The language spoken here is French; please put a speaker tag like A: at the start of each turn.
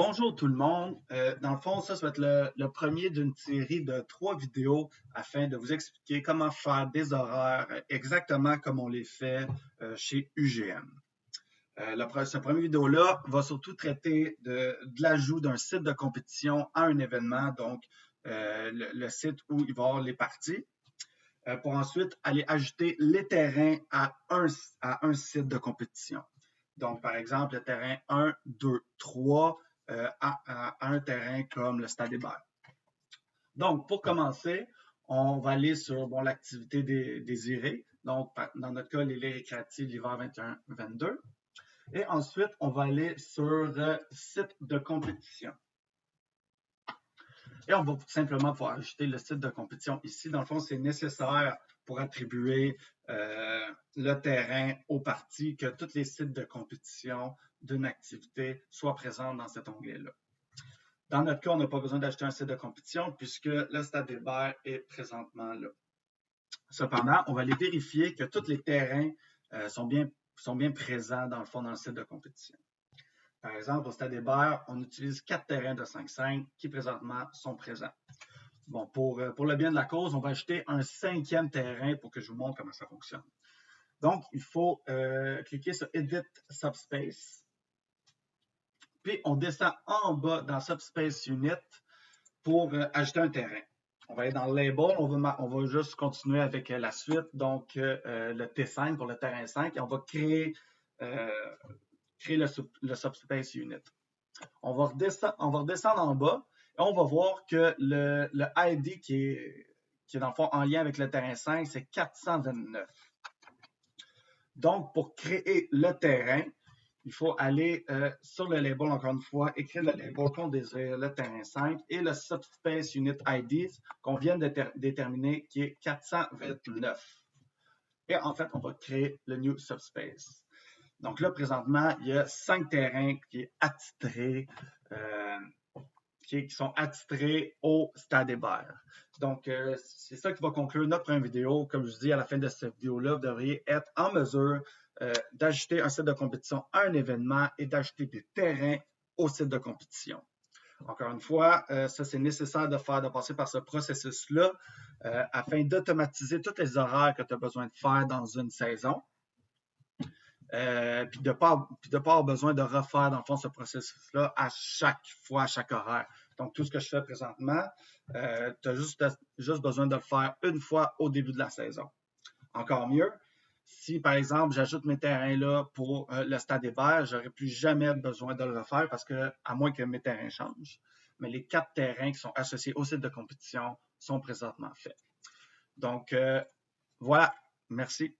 A: Bonjour tout le monde. Dans le fond, ça va être le premier d'une série de 3 vidéos afin de vous expliquer comment faire des horaires exactement comme on les fait chez UGM. Cette première vidéo-là va surtout traiter de l'ajout d'un site de compétition à un événement, donc le site où il va y avoir les parties, pour ensuite aller ajouter les terrains à un site de compétition. Donc, par exemple, le terrain 1, 2, 3 à un terrain comme le Stade Hébert. Donc, pour commencer, on va aller sur l'activité désirée. Donc, dans notre cas, les récréatifs l'hiver 21-22. Et ensuite, on va aller sur site de compétition. Et on va simplement pouvoir ajouter le site de compétition ici. Dans le fond, c'est nécessaire pour attribuer le terrain aux parties que tous les sites de compétition d'une activité soient présents dans cet onglet-là. Dans notre cas, on n'a pas besoin d'ajouter un site de compétition puisque le Stade Hébert est présentement là. Cependant, on va aller vérifier que tous les terrains sont bien présents dans le fond dans le site de compétition. Par exemple, au Stade Hébert, on utilise 4 terrains de 5-5 qui présentement sont présents. Bon, pour le bien de la cause, on va ajouter un 5e terrain pour que je vous montre comment ça fonctionne. Donc, il faut cliquer sur Edit Subspace. Puis, on descend en bas dans Subspace Unit pour ajouter un terrain. On va aller dans Label, on va juste continuer avec la suite, donc le T5 pour le terrain 5, et on va créer le Subspace Unit. On va redescendre en bas et on va voir que le ID qui est dans le fond en lien avec le terrain 5, c'est 429. Donc, pour créer le terrain, il faut aller sur le label, encore une fois, écrire le label qu'on désire, le terrain 5, et le Subspace Unit ID qu'on vient de déterminer, qui est 429. Et en fait, on va créer le New Subspace. Donc là, présentement, il y a 5 terrains qui sont attitrés au Stade Hébert. Donc, c'est ça qui va conclure notre première vidéo. Comme je vous dis, à la fin de cette vidéo-là, vous devriez être en mesure d'ajouter un site de compétition à un événement et d'ajouter des terrains au site de compétition. Encore une fois, ça, c'est nécessaire de passer par ce processus-là afin d'automatiser tous les horaires que tu as besoin de faire dans une saison. Puis de ne pas avoir besoin de refaire, dans le fond, ce processus-là à chaque fois, à chaque horaire. Donc, tout ce que je fais présentement, tu as juste besoin de le faire une fois au début de la saison. Encore mieux, si, par exemple, j'ajoute mes terrains-là pour le Stade Hébert, je n'aurai plus jamais besoin de le refaire parce que, à moins que mes terrains changent, mais les 4 terrains qui sont associés au site de compétition sont présentement faits. Donc, voilà. Merci.